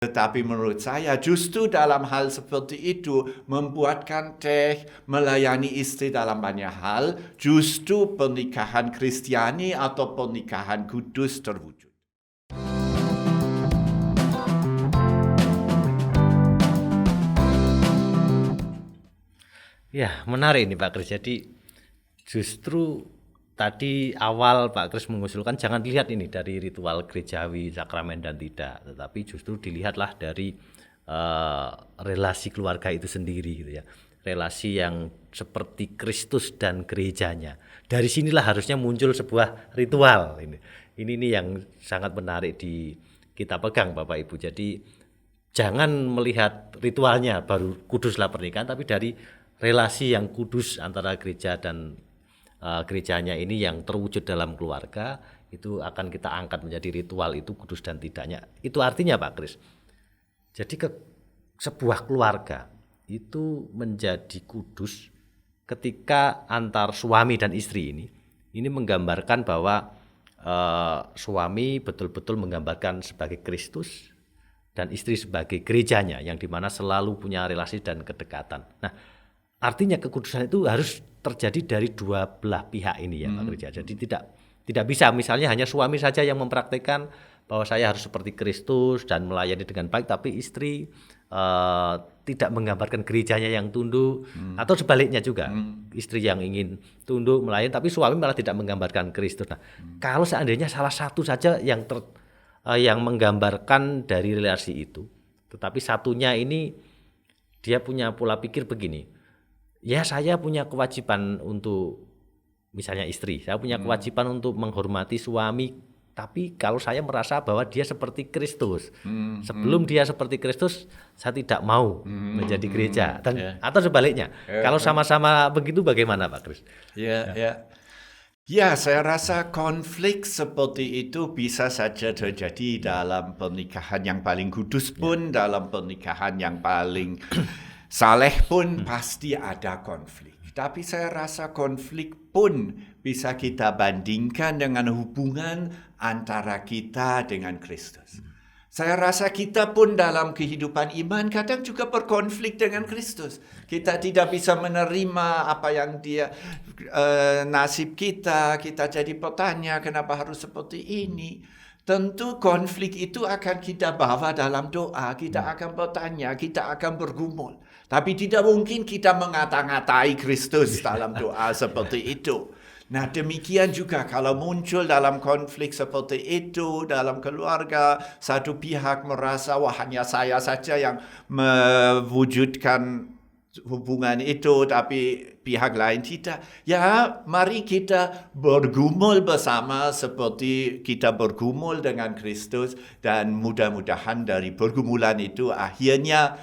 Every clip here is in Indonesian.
Tetapi menurut saya justru dalam hal seperti itu membuatkan melayani istri dalam banyak hal, justru pernikahan Kristiani atau pernikahan kudus terwujud. Ya, menarik nih Pak Kris. Jadi justru tadi awal Pak Kris mengusulkan jangan dilihat ini dari ritual gerejawi, sakramen dan tidak, tetapi justru dilihatlah dari relasi keluarga itu sendiri gitu ya. Relasi yang seperti Kristus dan gerejanya. Dari sinilah harusnya muncul sebuah ritual ini. Ini yang sangat menarik kita pegang Bapak Ibu. Jadi jangan melihat ritualnya baru kuduslah pernikahan, tapi dari relasi yang kudus antara gereja dan gerejanya ini yang terwujud dalam keluarga, itu akan kita angkat menjadi ritual itu kudus dan tidaknya. Itu artinya Pak Kris, jadi sebuah keluarga itu menjadi kudus ketika antar suami dan istri ini menggambarkan bahwa suami betul-betul menggambarkan sebagai Kristus dan istri sebagai gerejanya yang dimana selalu punya relasi dan kedekatan. Nah, artinya kekudusan itu harus terjadi dari dua belah pihak ini ya Pak Gereja. Jadi tidak bisa misalnya hanya suami saja yang mempraktikkan bahwa saya harus seperti Kristus dan melayani dengan baik, tapi istri tidak menggambarkan gerejanya yang tunduk, atau sebaliknya juga istri yang ingin tunduk melayani tapi suami malah tidak menggambarkan Kristus. Nah, kalau seandainya salah satu saja yang menggambarkan dari relasi itu, tetapi satunya ini dia punya pola pikir begini, ya saya punya kewajiban untuk, misalnya istri, saya punya kewajiban untuk menghormati suami, tapi kalau saya merasa bahwa dia seperti Kristus, sebelum dia seperti Kristus, saya tidak mau menjadi gereja. Dan atau sebaliknya, kalau sama-sama begitu bagaimana Pak Kris? Ya, saya rasa konflik seperti itu bisa saja terjadi dalam pernikahan yang paling kudus pun, dalam pernikahan yang paling saleh pun pasti ada konflik. Tapi saya rasa konflik pun bisa kita bandingkan dengan hubungan antara kita dengan Kristus. Saya rasa kita pun dalam kehidupan iman kadang juga berkonflik dengan Kristus. Kita tidak bisa menerima apa yang dia nasib kita jadi bertanya kenapa harus seperti ini. Tentu konflik itu akan kita bawa dalam doa, kita akan bertanya, kita akan bergumul. Tapi tidak mungkin kita mengata-ngatai Kristus dalam doa seperti itu. Nah, demikian juga kalau muncul dalam konflik seperti itu dalam keluarga, satu pihak merasa wah hanya saya saja yang mewujudkan hubungan itu, tapi pihak lain tidak. Ya, mari kita bergumul bersama seperti kita bergumul dengan Kristus, dan mudah-mudahan dari pergumulan itu akhirnya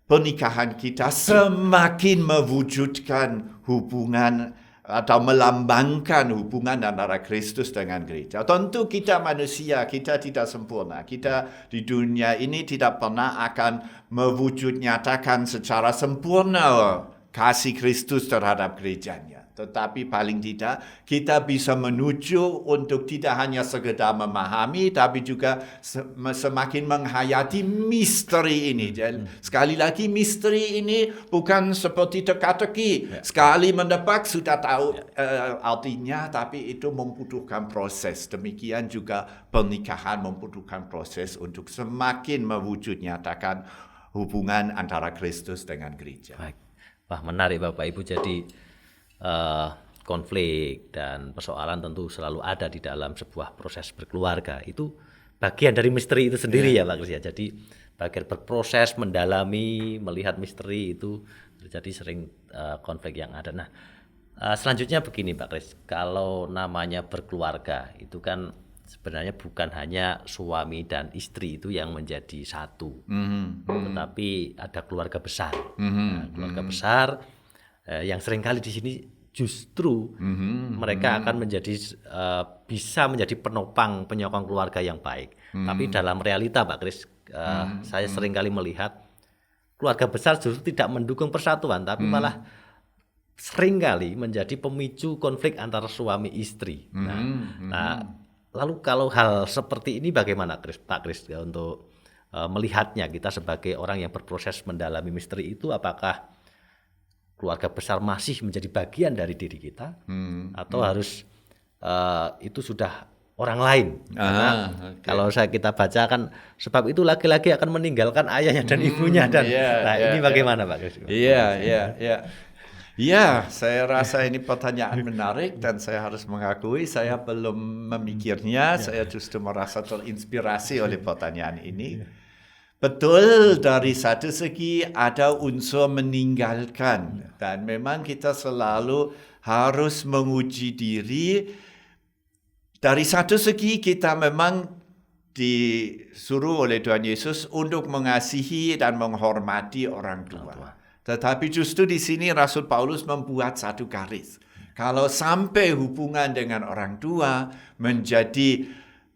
pernikahan kita semakin mewujudkan hubungan atau melambangkan hubungan antara Kristus dengan gereja. Tentu kita manusia, kita tidak sempurna. Kita di dunia ini tidak pernah akan mewujud nyatakan secara sempurna kasih Kristus terhadap gerejanya. Tetapi paling tidak kita bisa menuju untuk tidak hanya sekedar memahami, tapi juga semakin menghayati misteri ini. Dan sekali lagi misteri ini bukan seperti teka-teki. Sekali mendapat sudah tahu artinya, tapi itu membutuhkan proses. Demikian juga pernikahan membutuhkan proses untuk semakin mewujud nyatakan hubungan antara Kristus dengan gereja. Baik. Wah, menarik Bapak Ibu. Jadi konflik dan persoalan tentu selalu ada di dalam sebuah proses berkeluarga. Itu bagian dari misteri itu sendiri ya Pak Kris ya. Jadi bagian berproses, mendalami, melihat misteri itu terjadi sering konflik yang ada. Nah, selanjutnya begini Pak Kris, kalau namanya berkeluarga itu kan sebenarnya bukan hanya suami dan istri itu yang menjadi satu, tetapi ada keluarga besar. Nah, keluarga besar yang seringkali di sini justru mereka akan menjadi bisa menjadi penopang penyokong keluarga yang baik. Tapi dalam realita Pak Kris, saya seringkali melihat keluarga besar justru tidak mendukung persatuan, tapi malah seringkali menjadi pemicu konflik antara suami istri. Nah, lalu kalau hal seperti ini bagaimana Pak Kris untuk melihatnya kita sebagai orang yang berproses mendalami misteri itu, apakah keluarga besar masih menjadi bagian dari diri kita atau harus itu sudah orang lain? Karena kalau kita baca kan sebab itu laki-laki akan meninggalkan ayahnya dan ibunya dan ini bagaimana Pak Kris? Ya, saya rasa ini pertanyaan menarik dan saya harus mengakui saya belum memikirnya. Saya justru merasa terinspirasi oleh pertanyaan ini. Betul, dari satu segi ada unsur meninggalkan dan memang kita selalu harus menguji diri. Dari satu segi kita memang disuruh oleh Tuhan Yesus untuk mengasihi dan menghormati orang tua. Tetapi justru di sini Rasul Paulus membuat satu garis. Kalau sampai hubungan dengan orang tua menjadi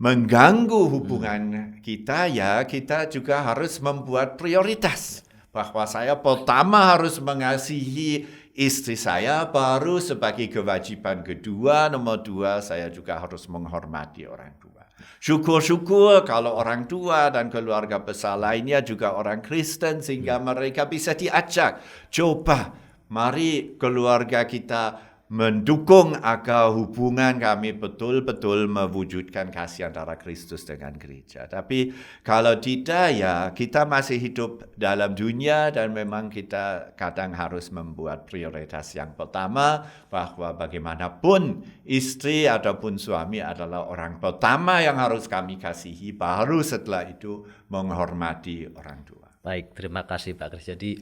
mengganggu hubungan kita, ya kita juga harus membuat prioritas. Bahwa saya pertama harus mengasihi istri saya, baru sebagai kewajiban kedua, nomor 2, saya juga harus menghormati orang tua. Syukur-syukur kalau orang tua dan keluarga besar lainnya juga orang Kristen, sehingga mereka bisa diajak. Coba, mari keluarga kita mendukung agar hubungan kami betul-betul mewujudkan kasih antara Kristus dengan gereja. Tapi kalau tidak, ya kita masih hidup dalam dunia dan memang kita kadang harus membuat prioritas yang pertama bahwa bagaimanapun istri ataupun suami adalah orang pertama yang harus kami kasihi, baru setelah itu menghormati orang tua. Baik, terima kasih Pak Kris. Jadi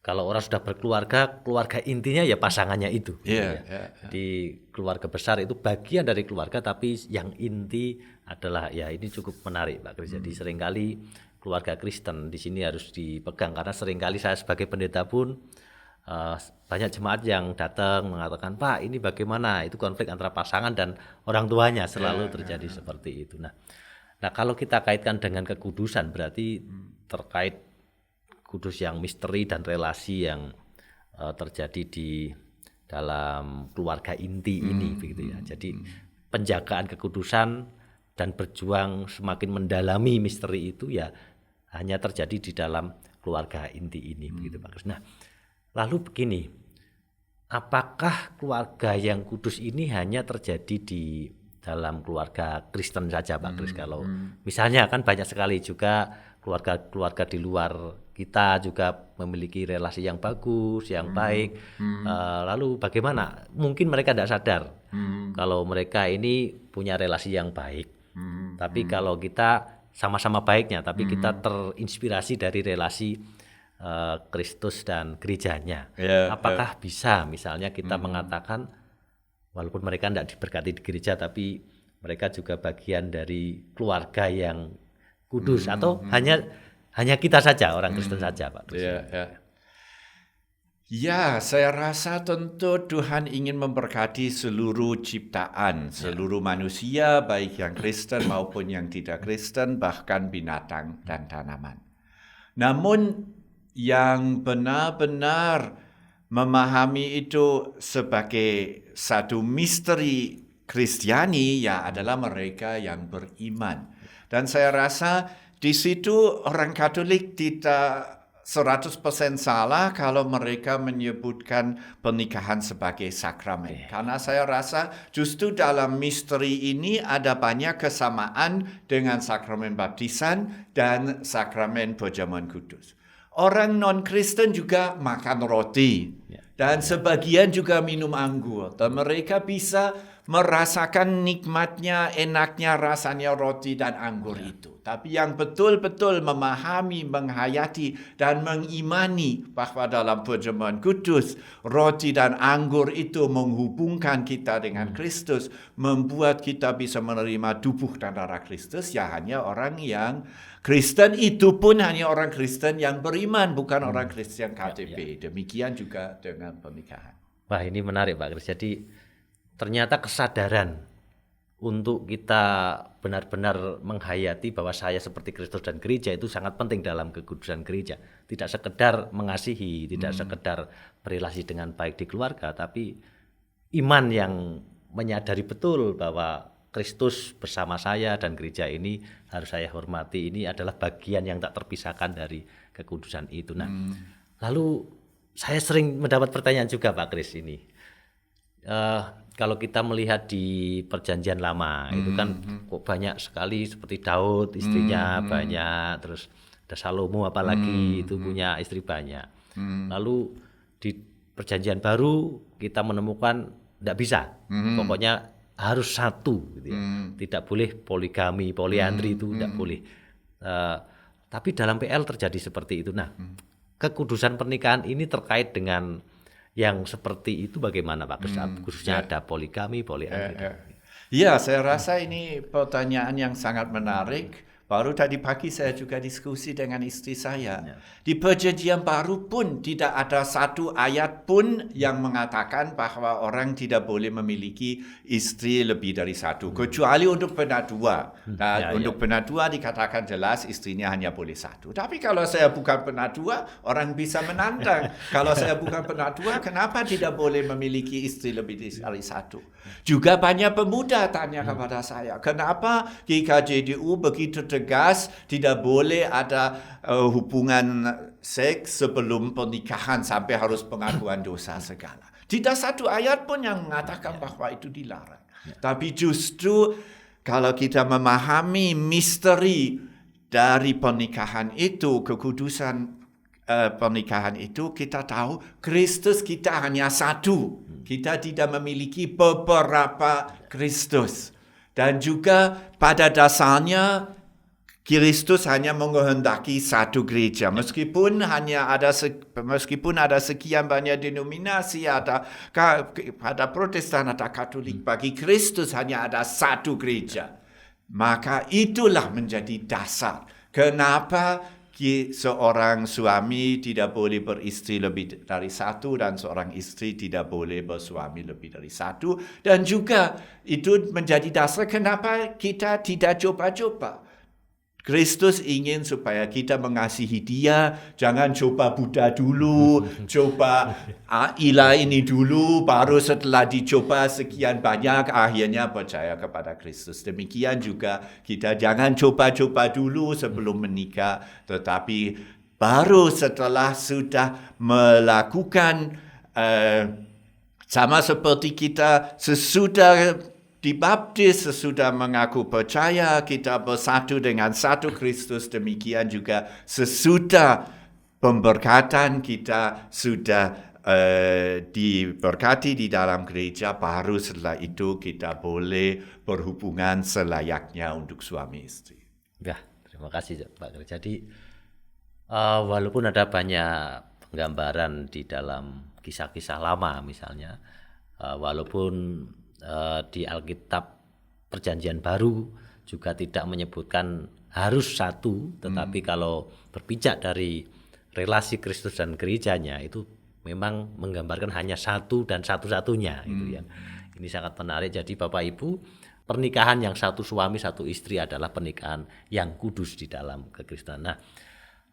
kalau orang sudah berkeluarga, keluarga intinya ya pasangannya itu. Jadi keluarga besar itu bagian dari keluarga, tapi yang inti adalah, ya ini cukup menarik Pak Kris. Jadi seringkali keluarga Kristen di sini harus dipegang, karena seringkali saya sebagai pendeta pun banyak jemaat yang datang mengatakan, Pak ini bagaimana, itu konflik antara pasangan dan orang tuanya selalu terjadi seperti itu. Nah kalau kita kaitkan dengan kekudusan, berarti terkait kudus yang misteri dan relasi yang terjadi di dalam keluarga inti ini, begitu ya. Jadi penjagaan kekudusan dan berjuang semakin mendalami misteri itu ya hanya terjadi di dalam keluarga inti ini, begitu Pak Kris. Nah, lalu begini, apakah keluarga yang kudus ini hanya terjadi di dalam keluarga Kristen saja Pak Kris? Kalau misalnya kan banyak sekali juga keluarga-keluarga di luar kita juga memiliki relasi yang bagus, yang baik. Lalu bagaimana? Mungkin mereka tidak sadar kalau mereka ini punya relasi yang baik. Tapi kalau kita sama-sama baiknya, tapi kita terinspirasi dari relasi Kristus dan gerejanya. Apakah bisa misalnya kita mengatakan walaupun mereka tidak diberkati di gereja, tapi mereka juga bagian dari keluarga yang kudus, atau hanya kita saja, orang Kristen saja Pak? Ya, saya rasa tentu Tuhan ingin memberkati seluruh ciptaan, seluruh manusia, baik yang Kristen maupun yang tidak Kristen, bahkan binatang dan tanaman. Namun yang benar-benar memahami itu sebagai satu misteri Kristiani, ya adalah mereka yang beriman. Dan saya rasa di situ orang Katolik tidak 100% salah kalau mereka menyebutkan pernikahan sebagai sakramen. Karena saya rasa justru dalam misteri ini ada banyak kesamaan dengan sakramen baptisan dan sakramen perjamuan kudus. Orang non-Kristen juga makan roti dan sebagian juga minum anggur. Dan mereka bisa merasakan nikmatnya, enaknya rasanya roti dan anggur itu. Tapi yang betul-betul memahami, menghayati dan mengimani bahwa dalam perjamuan kudus roti dan anggur itu menghubungkan kita dengan Kristus, membuat kita bisa menerima tubuh dan darah Kristus, ya hanya orang yang Kristen, itu pun hanya orang Kristen yang beriman, bukan orang Kristen KTP. Demikian juga dengan pernikahan. Wah, ini menarik Pak Kris. Jadi ternyata kesadaran untuk kita benar-benar menghayati bahwa saya seperti Kristus dan gereja itu sangat penting dalam kekudusan gereja. Tidak sekedar mengasihi, tidak sekedar berelasi dengan baik di keluarga, tapi iman yang menyadari betul bahwa Kristus bersama saya dan gereja ini harus saya hormati. Ini adalah bagian yang tak terpisahkan dari kekudusan itu. Nah, lalu saya sering mendapat pertanyaan juga Pak Kris ini. Kalau kita melihat di Perjanjian Lama itu kan kok banyak sekali seperti Daud istrinya banyak, terus ada Salomo apalagi itu punya istri banyak. Lalu di Perjanjian Baru kita menemukan tidak bisa, pokoknya harus satu, gitu ya. Tidak boleh poligami, poliandri itu tidak boleh. Tapi dalam PL terjadi seperti itu. Nah, kekudusan pernikahan ini terkait dengan yang seperti itu bagaimana Pak Kris? Khususnya ada poligami, poliandri. Ya, saya rasa ini pertanyaan yang sangat menarik. Baru tadi pagi saya juga diskusi dengan istri saya. Di Perjanjian Baru pun tidak ada satu ayat pun yang mengatakan bahwa orang tidak boleh memiliki istri lebih dari satu. Kecuali untuk penadua. Untuk penadua dikatakan jelas istrinya hanya boleh satu. Tapi kalau saya bukan penadua, orang bisa menantang. Kalau saya bukan penadua, kenapa tidak boleh memiliki istri lebih dari satu? Juga banyak pemuda tanya kepada saya, kenapa GKJDU begitu tegas tidak boleh ada hubungan seks sebelum pernikahan sampai harus pengakuan dosa segala. Tidak satu ayat pun yang mengatakan bahwa itu dilarang. Tapi justru kalau kita memahami misteri dari pernikahan itu, kekudusan pernikahan itu, kita tahu Kristus kita hanya satu. Kita tidak memiliki beberapa Kristus. Dan juga pada dasarnya Kristus hanya menghendaki satu gereja. Meskipun ada sekian banyak denominasi, ada Protestan, ada Katolik, bagi Kristus hanya ada satu gereja. Maka itulah menjadi dasar. Kenapa seorang suami tidak boleh beristri lebih dari satu dan seorang istri tidak boleh bersuami lebih dari satu. Dan juga itu menjadi dasar kenapa kita tidak coba-coba. Kristus ingin supaya kita mengasihi dia, jangan coba Buddha dulu, coba ilah ini dulu, baru setelah dicoba sekian banyak, akhirnya percaya kepada Kristus. Demikian juga kita jangan coba-coba dulu sebelum menikah, tetapi baru setelah sudah melakukan, sama seperti kita sesudah dibaptis, sesudah mengaku percaya, kita bersatu dengan satu Kristus. Demikian juga sesudah pemberkatan kita sudah diberkati di dalam gereja, baru setelah itu kita boleh berhubungan selayaknya untuk suami istri. Ya, terima kasih Pak Kris. Jadi walaupun ada banyak penggambaran di dalam kisah-kisah lama misalnya, walaupun di Alkitab Perjanjian Baru juga tidak menyebutkan harus satu, tetapi kalau berpijak dari relasi Kristus dan gerejanya itu memang menggambarkan hanya satu dan satu-satunya. Itu yang ini sangat menarik. Jadi Bapak Ibu, pernikahan yang satu suami satu istri adalah pernikahan yang kudus di dalam kekristenan. Nah,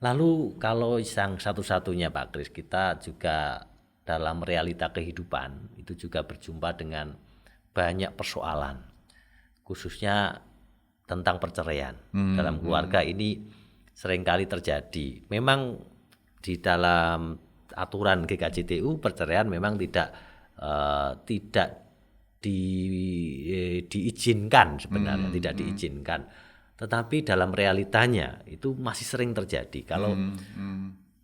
lalu kalau yang satu-satunya Pak Kris, kita juga dalam realita kehidupan itu juga berjumpa dengan banyak persoalan, khususnya tentang perceraian. Dalam keluarga ini seringkali terjadi. Memang di dalam aturan GKJTU perceraian memang tidak diizinkan sebenarnya, tidak diizinkan. Tetapi dalam realitanya itu masih sering terjadi. Kalau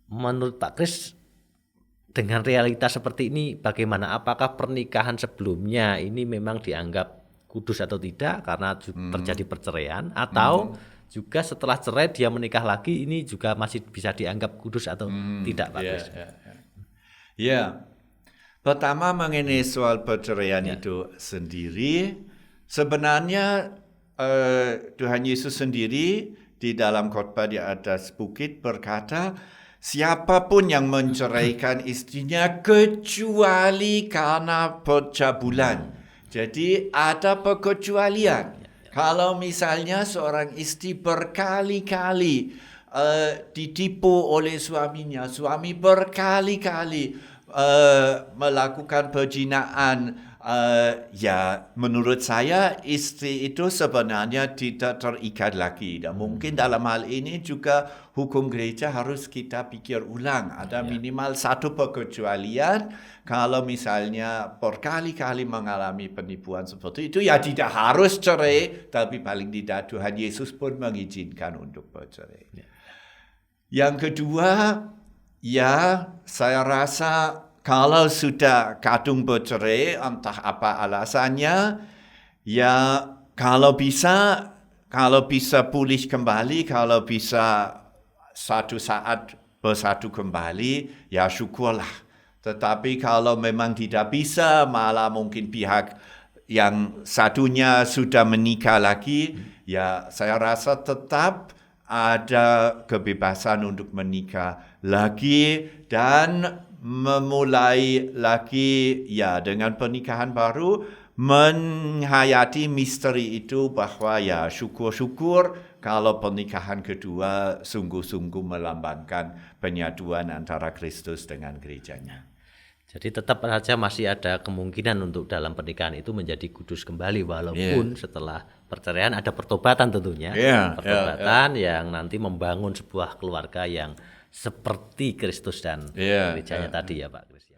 menurut Pak Kris, dengan realitas seperti ini bagaimana? Apakah pernikahan sebelumnya ini memang dianggap kudus atau tidak karena terjadi perceraian, atau juga setelah cerai dia menikah lagi ini juga masih bisa dianggap kudus atau tidak Pak Kris? Ya. Pertama mengenai soal perceraian itu sendiri, sebenarnya Tuhan Yesus sendiri di dalam khotbah di atas bukit berkata, siapapun yang menceraikan istrinya kecuali karena pencabulan. Jadi ada perkecualian. Kalau misalnya seorang istri berkali-kali ditipu oleh suaminya, suami berkali-kali melakukan perzinaan, Ya, menurut saya istri itu sebenarnya tidak terikat lagi. Dan mungkin dalam hal ini juga hukum gereja harus kita pikir ulang. Ada minimal satu pengecualian. Kalau misalnya berkali-kali mengalami penipuan seperti itu, ya tidak harus cerai. Tapi paling tidak Tuhan Yesus pun mengizinkan untuk bercerai. Yang kedua, ya saya rasa kalau sudah kadung bercerai, entah apa alasannya, ya kalau bisa pulih kembali, kalau bisa satu saat bersatu kembali, ya syukurlah. Tetapi kalau memang tidak bisa, malah mungkin pihak yang satunya sudah menikah lagi, ya saya rasa tetap ada kebebasan untuk menikah lagi dan memulai lagi ya dengan pernikahan baru, menghayati misteri itu bahwa ya syukur-syukur kalau pernikahan kedua sungguh-sungguh melambangkan penyatuan antara Kristus dengan gerejanya. Jadi tetap saja masih ada kemungkinan untuk dalam pernikahan itu menjadi kudus kembali walaupun setelah perceraian ada pertobatan tentunya. Pertobatan yang nanti membangun sebuah keluarga yang seperti Kristus dan gerejanya tadi ya Pak Kris.